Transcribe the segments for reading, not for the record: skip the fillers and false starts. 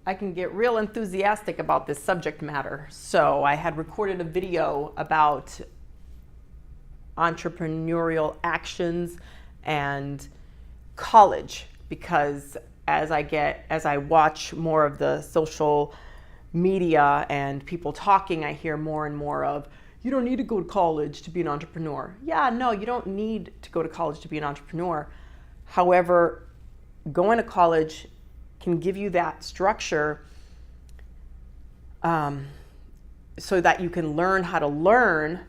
I can get real enthusiastic about this subject matter. So I had recorded a video about entrepreneurial actions and college, because as I watch more of the social media and people talking, I hear more and more of, you don't need to go to college to be an entrepreneur. Yeah, no, you don't need to go to college to be an entrepreneur. However, going to college can give you that structure so that you can learn how to learn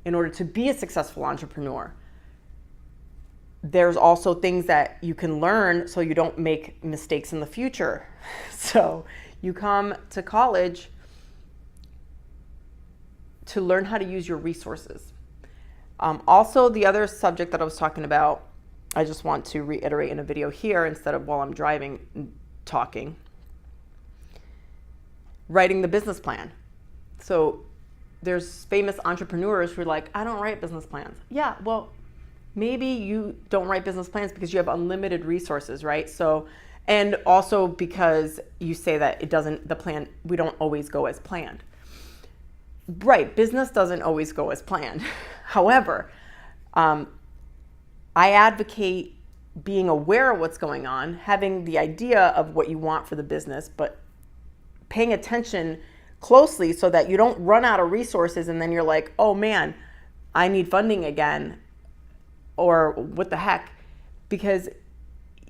in order to be a successful entrepreneur. There's also things that you can learn so you don't make mistakes in the future. So you come to college to learn how to use your resources. Also, the other subject that I was talking about, I just want to reiterate in a video here instead of while I'm driving talking. Writing the business plan. So there's famous entrepreneurs who are like, I don't write business plans. Yeah, well, maybe you don't write business plans because you have unlimited resources, right? So, and also because you say that we don't always go as planned. Right, business doesn't always go as planned. However, I advocate being aware of what's going on, having the idea of what you want for the business, but paying attention closely so that you don't run out of resources and then you're like, oh man, I need funding again, or what the heck, because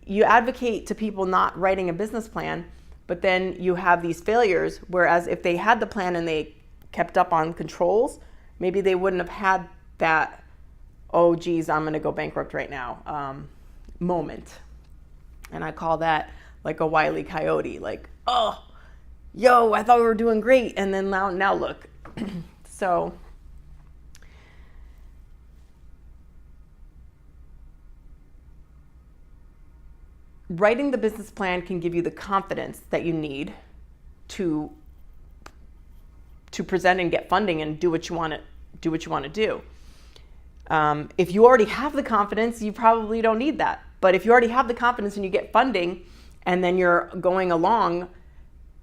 you advocate to people not writing a business plan, but then you have these failures, whereas if they had the plan and they kept up on controls, maybe they wouldn't have had that, oh geez, I'm gonna go bankrupt right now moment. And I call that like a Wile E. Coyote, like, oh, yo, I thought we were doing great, and then now look. So writing the business plan can give you the confidence that you need to present and get funding and do what you want to do. If you already have the confidence, you probably don't need that. But if you already have the confidence and you get funding and then you're going along,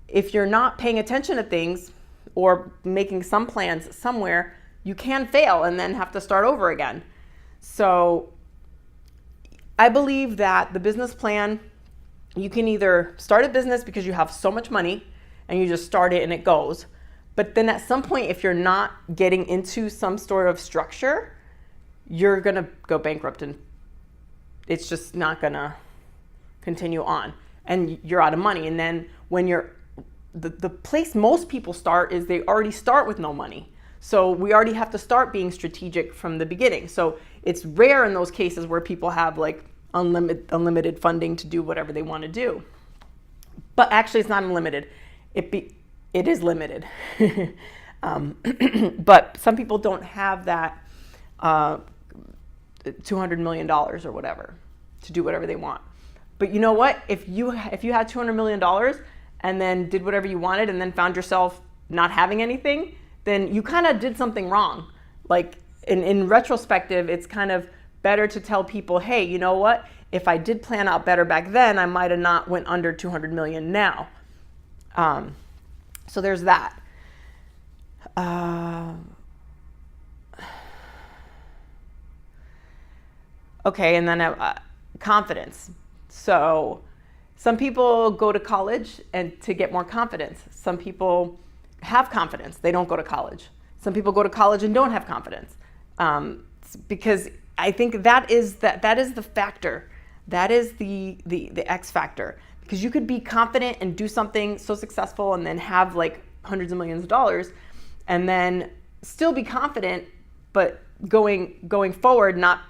if you're not paying attention to things or making some plans somewhere, you can fail and then have to start over again. So I believe that the business plan, you can either start a business because you have so much money and you just start it and it goes. But then at some point, if you're not getting into some sort of structure, you're going to go bankrupt and it's just not going to continue on and you're out of money. And then when the place most people start is they already start with no money. So we already have to start being strategic from the beginning. So it's rare in those cases where people have like unlimited funding to do whatever they want to do. But actually it's not unlimited. It is limited. But some people don't have that $200 million or whatever to do whatever they want. But you know what? If you had $200 million and then did whatever you wanted and then found yourself not having anything, then you kind of did something wrong. Like in retrospective, it's kind of better to tell people, hey, you know what? If I did plan out better back then, I might have not went under 200 million now. So there's that. Okay, and then confidence. So some people go to college and to get more confidence. Some people have confidence. They don't go to college. Some people go to college and don't have confidence. Because I think that is the factor. That is the X factor. Because you could be confident and do something so successful and then have like hundreds of millions of dollars and then still be confident, but going forward, not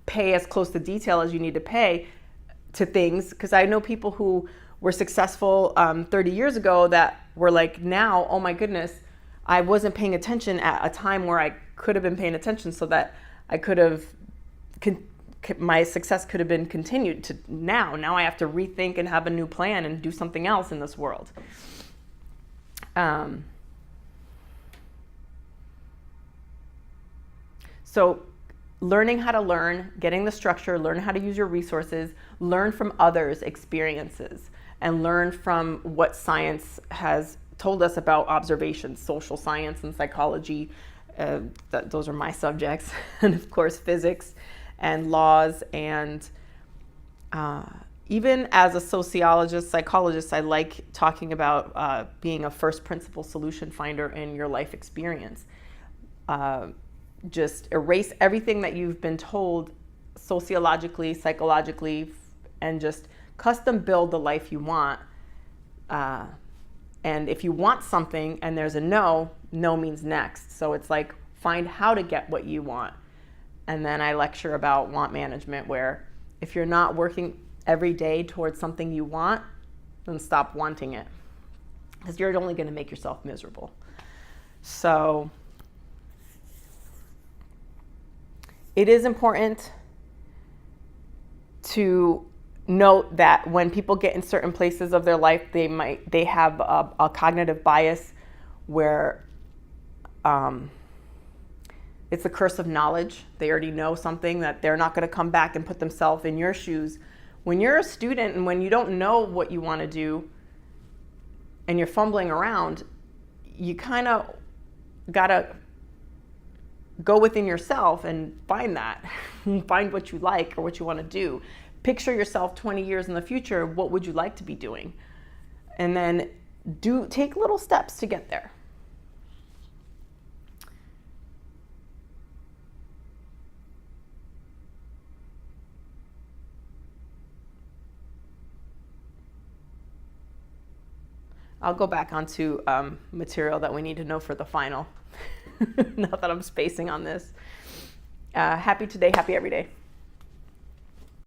pay as close to detail as you need to pay to things. Because I know people who were successful 30 years ago that were like, now, oh my goodness, I wasn't paying attention at a time where I could have been paying attention so that I could have, my success could have been continued to now. Now I have to rethink and have a new plan and do something else in this world. So learning how to learn, getting the structure, learn how to use your resources, learn from others' experiences. and learn from what science has told us about observations, social science and psychology. Those are my subjects. And of course, physics and laws. And even as a sociologist, psychologist, I like talking about being a first principle solution finder in your life experience. Just erase everything that you've been told sociologically, psychologically, and just custom build the life you want. And if you want something and there's a no, no means next. So it's like, find how to get what you want. And then I lecture about want management, where if you're not working every day towards something you want, then stop wanting it, because you're only going to make yourself miserable. So it is important to note that when people get in certain places of their life, they have a cognitive bias where it's a curse of knowledge. They already know something that they're not going to come back and put themselves in your shoes. When you're a student and when you don't know what you want to do and you're fumbling around, you kind of got to go within yourself and find that. Find what you like or what you want to do. Picture yourself 20 years in the future. What would you like to be doing? And then take little steps to get there. I'll go back onto material that we need to know for the final. Not that I'm spacing on this. Happy today, happy every day.